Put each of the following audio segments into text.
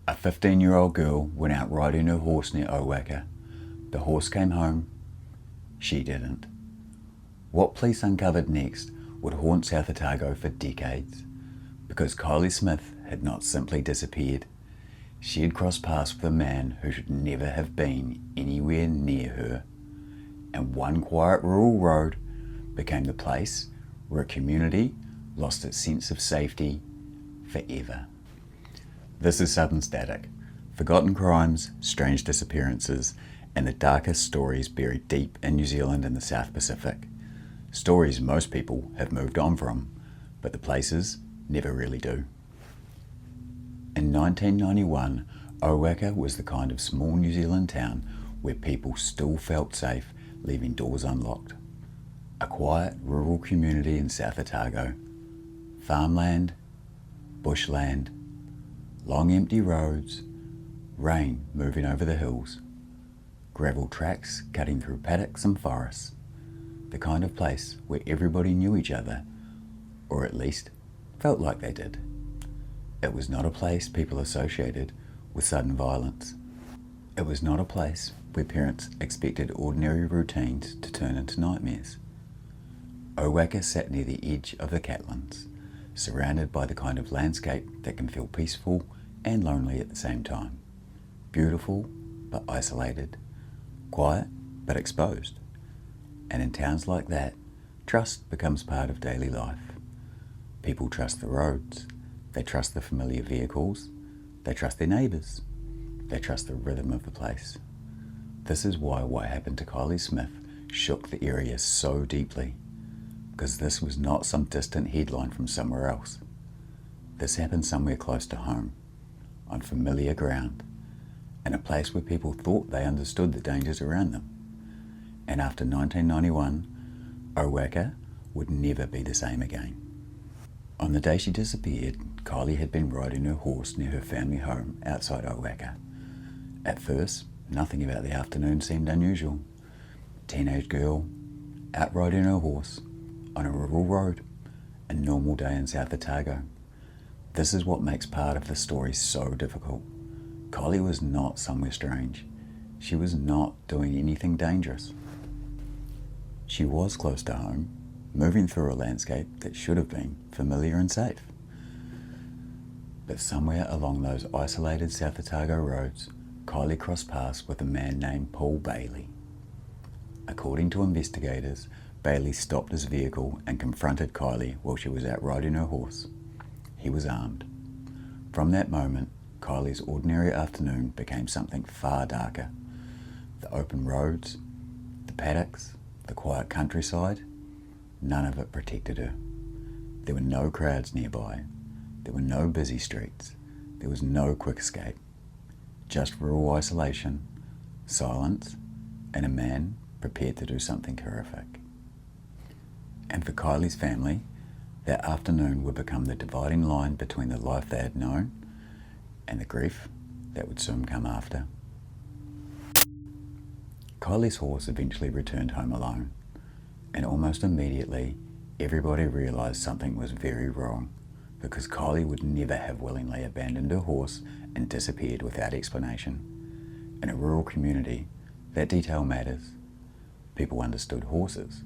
A 15-year-old girl went out riding her horse near Owaka. The horse came home. She didn't. What police uncovered next would haunt South Otago for decades, because Kylie Smith had not simply disappeared. She had crossed paths with a man who should never have been anywhere near her, and one quiet rural road became the place where a community lost its sense of safety forever. This is Southern Static, forgotten crimes, strange disappearances, and the darkest stories buried deep in New Zealand and the South Pacific. Stories most people have moved on from, but the places never really do. In 1991, Owaka was the kind of small New Zealand town where people still felt safe leaving doors unlocked. A quiet rural community in South Otago. Farmland, bushland, long empty roads, rain moving over the hills, gravel tracks cutting through paddocks and forests. The kind of place where everybody knew each other, or at least felt like they did. It was not a place people associated with sudden violence. It was not a place where parents expected ordinary routines to turn into nightmares. Owaka sat near the edge of the Catlins, surrounded by the kind of landscape that can feel peaceful and lonely at the same time. Beautiful but isolated, quiet but exposed. And in towns like that, trust becomes part of daily life. People trust the roads, they trust the familiar vehicles, they trust their neighbours, they trust the rhythm of the place. This is why what happened to Kylie Smith shook the area so deeply, because this was not some distant headline from somewhere else. This happened somewhere close to home, on familiar ground, in a place where people thought they understood the dangers around them. And after 1991, Owaka would never be the same again. On the day she disappeared, Kylie had been riding her horse near her family home outside Owaka. At first, nothing about the afternoon seemed unusual. Teenage girl, out riding her horse, on a rural road, a normal day in South Otago. This is what makes part of the story so difficult. Kylie was not somewhere strange. She was not doing anything dangerous. She was close to home, moving through a landscape that should have been familiar and safe. But somewhere along those isolated South Otago roads, Kylie crossed paths with a man named Paul Bailey. According to investigators, Bailey stopped his vehicle and confronted Kylie while she was out riding her horse. He was armed. From that moment, Kylie's ordinary afternoon became something far darker. The open roads, the paddocks, the quiet countryside, none of it protected her. There were no crowds nearby. There were no busy streets. There was no quick escape. Just rural isolation, silence, and a man prepared to do something horrific. And for Kylie's family, that afternoon would become the dividing line between the life they had known and the grief that would soon come after. Kylie's horse eventually returned home alone, and almost immediately everybody realised something was very wrong, because Kylie would never have willingly abandoned her horse and disappeared without explanation. In a rural community, that detail matters. People understood horses,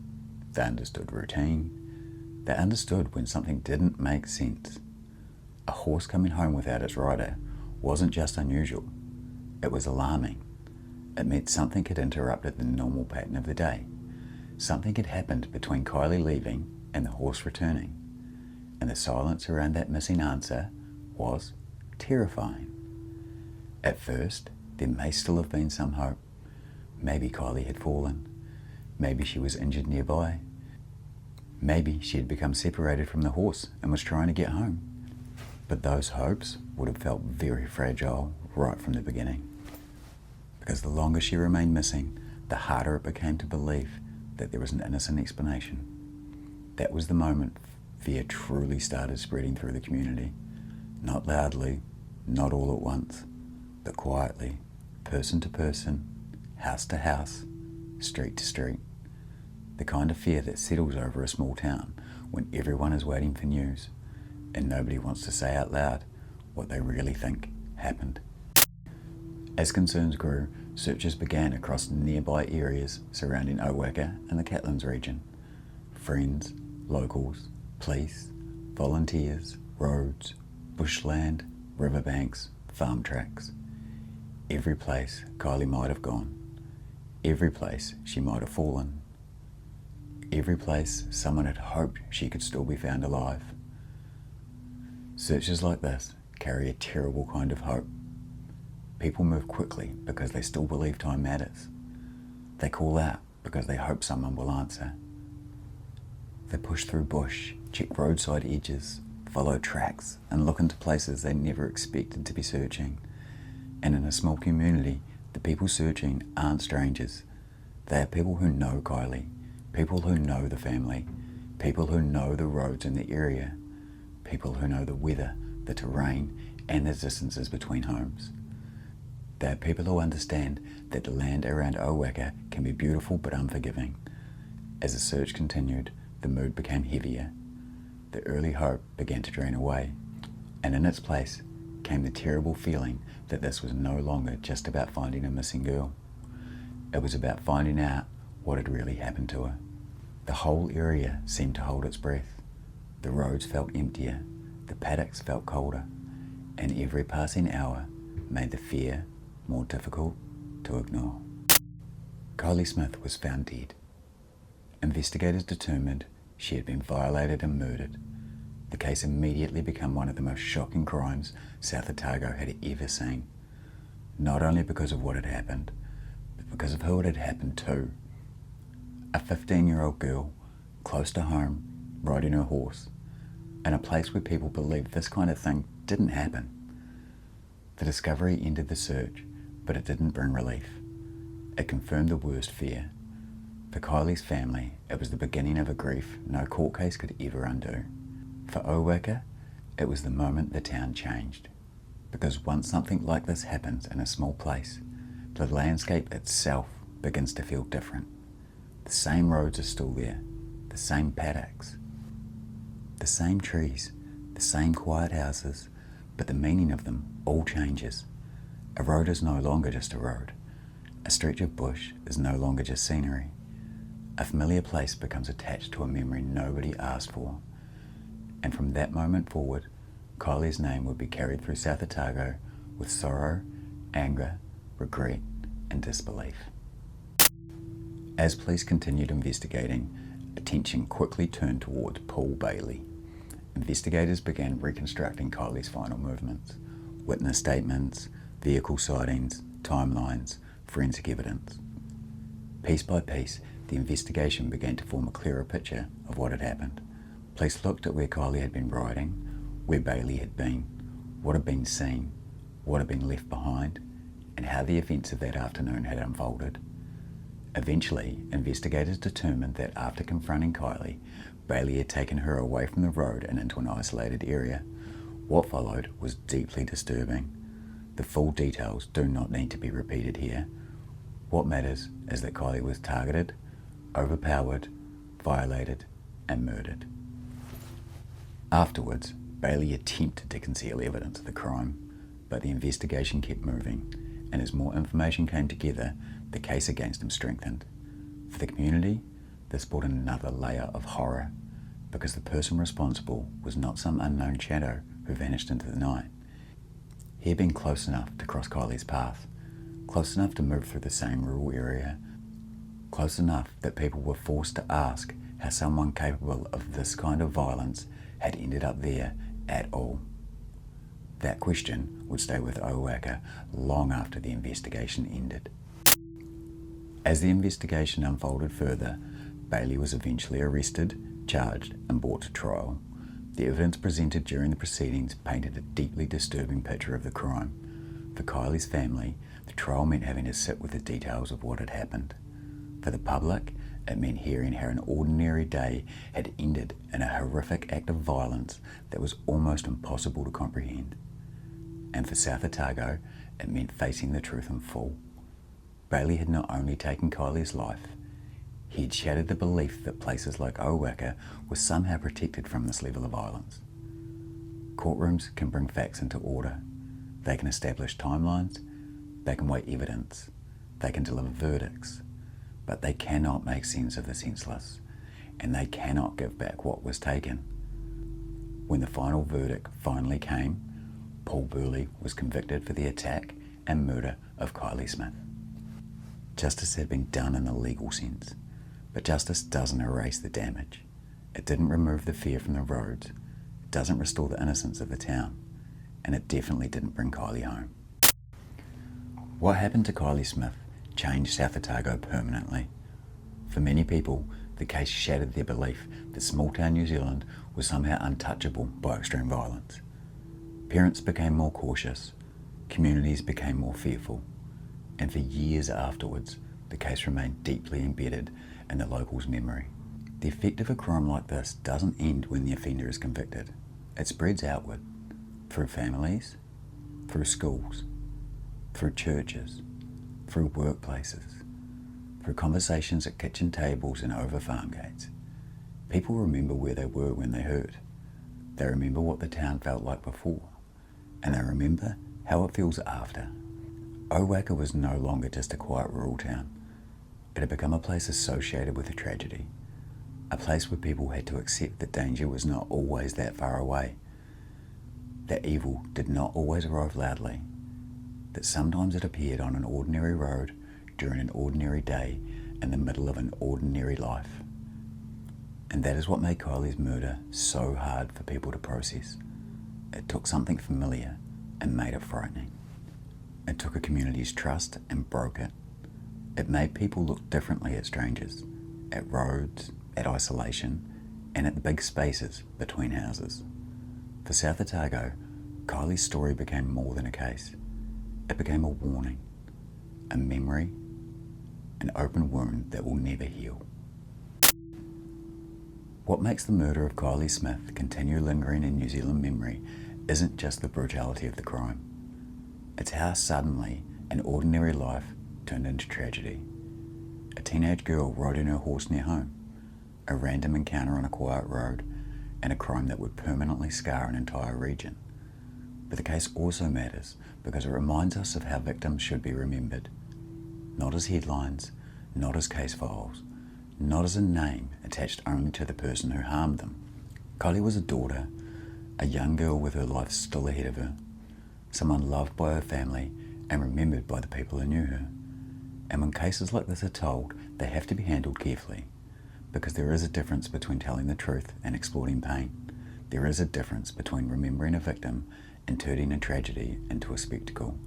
they understood routine, they understood when something didn't make sense. A horse coming home without its rider wasn't just unusual, it was alarming. It meant something had interrupted the normal pattern of the day. Something had happened between Kylie leaving and the horse returning, and the silence around that missing answer was terrifying. At first, there may still have been some hope. Maybe Kylie had fallen. Maybe she was injured nearby. Maybe she had become separated from the horse and was trying to get home. But those hopes would have felt very fragile right from the beginning. Because the longer she remained missing, the harder it became to believe that there was an innocent explanation. That was the moment fear truly started spreading through the community. Not loudly, not all at once, but quietly, person to person, house to house, street to street. The kind of fear that settles over a small town when everyone is waiting for news and nobody wants to say out loud what they really think happened. As concerns grew, searches began across nearby areas surrounding Owaka and the Catlins region. Friends, locals, police, volunteers, roads, bushland, riverbanks, farm tracks. Every place Kylie might have gone. Every place she might have fallen. Every place someone had hoped she could still be found alive. Searches like this carry a terrible kind of hope. People move quickly because they still believe time matters. They call out because they hope someone will answer. They push through bush, check roadside edges, follow tracks, and look into places they never expected to be searching. And in a small community, the people searching aren't strangers. They are people who know Kylie, people who know the family, people who know the roads in the area, people who know the weather, the terrain, and the distances between homes. They are people who understand that the land around Owaka can be beautiful but unforgiving. As the search continued, the mood became heavier. The early hope began to drain away, and in its place came the terrible feeling that this was no longer just about finding a missing girl. It was about finding out what had really happened to her. The whole area seemed to hold its breath. The roads felt emptier, the paddocks felt colder, and every passing hour made the fear more difficult to ignore. Kylie Smith was found dead. Investigators determined she had been violated and murdered. The case immediately became one of the most shocking crimes South Otago had ever seen. Not only because of what had happened, but because of who it had happened to. A 15-year-old girl, close to home, riding her horse, in a place where people believed this kind of thing didn't happen. The discovery ended the search, but it didn't bring relief. It confirmed the worst fear. For Kylie's family, it was the beginning of a grief no court case could ever undo. For Owaka, it was the moment the town changed. Because once something like this happens in a small place, the landscape itself begins to feel different. The same roads are still there, the same paddocks, the same trees, the same quiet houses, but the meaning of them all changes. A road is no longer just a road. A stretch of bush is no longer just scenery. A familiar place becomes attached to a memory nobody asked for. And from that moment forward, Kylie's name would be carried through South Otago with sorrow, anger, regret, and disbelief. As police continued investigating, attention quickly turned towards Paul Bailey. Investigators began reconstructing Kylie's final movements, witness statements, vehicle sightings, timelines, forensic evidence. Piece by piece, the investigation began to form a clearer picture of what had happened. Police looked at where Kylie had been riding, where Bailey had been, what had been seen, what had been left behind, and how the events of that afternoon had unfolded. Eventually, investigators determined that after confronting Kylie, Bailey had taken her away from the road and into an isolated area. What followed was deeply disturbing. The full details do not need to be repeated here. What matters is that Kylie was targeted, overpowered, violated, and murdered. Afterwards, Bailey attempted to conceal evidence of the crime, but the investigation kept moving, and as more information came together, the case against him strengthened. For the community, this brought another layer of horror, because the person responsible was not some unknown shadow who vanished into the night. He had been close enough to cross Kylie's path, close enough to move through the same rural area, close enough that people were forced to ask how someone capable of this kind of violence had ended up there at all. That question would stay with Owaka long after the investigation ended. As the investigation unfolded further, Bailey was eventually arrested, charged, and brought to trial. The evidence presented during the proceedings painted a deeply disturbing picture of the crime. For Kylie's family, the trial meant having to sit with the details of what had happened. For the public, it meant hearing how an ordinary day had ended in a horrific act of violence that was almost impossible to comprehend. And for South Otago, it meant facing the truth in full. Bailey had not only taken Kylie's life, he had shattered the belief that places like Owaka were somehow protected from this level of violence. Courtrooms can bring facts into order. They can establish timelines, they can weigh evidence, they can deliver verdicts, but they cannot make sense of the senseless, and they cannot give back what was taken. When the final verdict finally came, Paul Burley was convicted for the attack and murder of Kylie Smith. Justice had been done in the legal sense, but justice doesn't erase the damage. It didn't remove the fear from the roads, it doesn't restore the innocence of the town, and it definitely didn't bring Kylie home. What happened to Kylie Smith changed South Otago permanently. For many people, the case shattered their belief that small-town New Zealand was somehow untouchable by extreme violence. Parents became more cautious, communities became more fearful, and for years afterwards, the case remained deeply embedded in the locals' memory. The effect of a crime like this doesn't end when the offender is convicted. It spreads outward, through families, through schools, through churches, through workplaces, through conversations at kitchen tables and over farm gates. People remember where they were when they heard. They remember what the town felt like before, and they remember how it feels after. Owaka was no longer just a quiet rural town. It had become a place associated with a tragedy, a place where people had to accept that danger was not always that far away, that evil did not always arrive loudly, that sometimes it appeared on an ordinary road during an ordinary day in the middle of an ordinary life. And that is what made Kylie's murder so hard for people to process. It took something familiar and made it frightening. It took a community's trust and broke it. It made people look differently at strangers, at roads, at isolation, and at the big spaces between houses. For South Otago, Kylie's story became more than a case. It became a warning, a memory, an open wound that will never heal. What makes the murder of Kylie Smith continue lingering in New Zealand memory isn't just the brutality of the crime. It's how suddenly an ordinary life turned into tragedy. A teenage girl riding her horse near home, a random encounter on a quiet road, and a crime that would permanently scar an entire region. But the case also matters because it reminds us of how victims should be remembered. Not as headlines, not as case files, not as a name attached only to the person who harmed them. Kylie was a daughter, a young girl with her life still ahead of her, someone loved by her family and remembered by the people who knew her. And when cases like this are told, they have to be handled carefully, because there is a difference between telling the truth and exploiting pain. There is a difference between remembering a victim and turning a tragedy into a spectacle.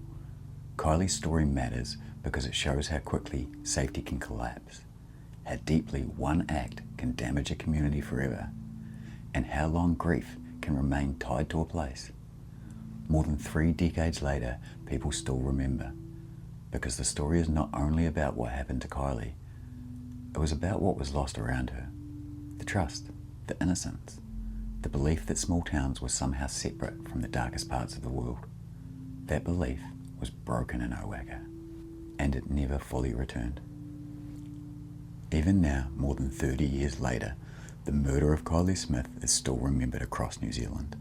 Kylie's story matters because it shows how quickly safety can collapse, how deeply one act can damage a community forever, and how long grief can remain tied to a place. More than 3 decades later, people still remember, because the story is not only about what happened to Kylie, it was about what was lost around her. The trust, the innocence, the belief that small towns were somehow separate from the darkest parts of the world. That belief was broken in Owaka, and it never fully returned. Even now, more than 30 years later, the murder of Kylie Smith is still remembered across New Zealand.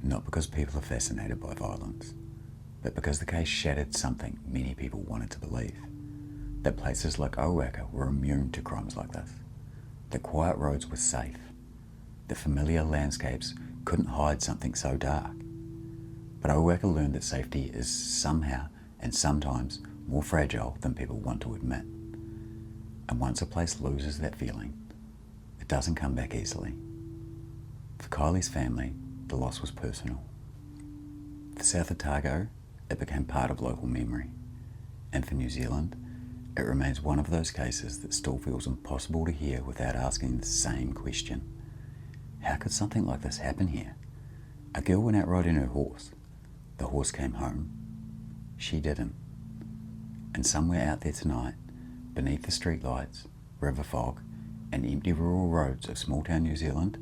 Not because people are fascinated by violence, but because the case shattered something many people wanted to believe. That places like Owaka were immune to crimes like this. That quiet roads were safe. The familiar landscapes couldn't hide something so dark. But Owaka learned that safety is somehow and sometimes more fragile than people want to admit. And once a place loses that feeling, it doesn't come back easily. For Kylie's family, the loss was personal. For South Otago, it became part of local memory. And for New Zealand, it remains one of those cases that still feels impossible to hear without asking the same question. How could something like this happen here? A girl went out riding her horse. The horse came home. She didn't. And somewhere out there tonight, beneath the streetlights, river fog, and empty rural roads of small-town New Zealand,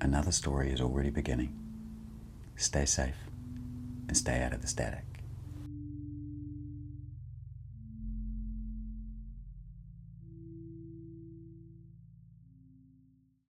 another story is already beginning. Stay safe and stay out of the static.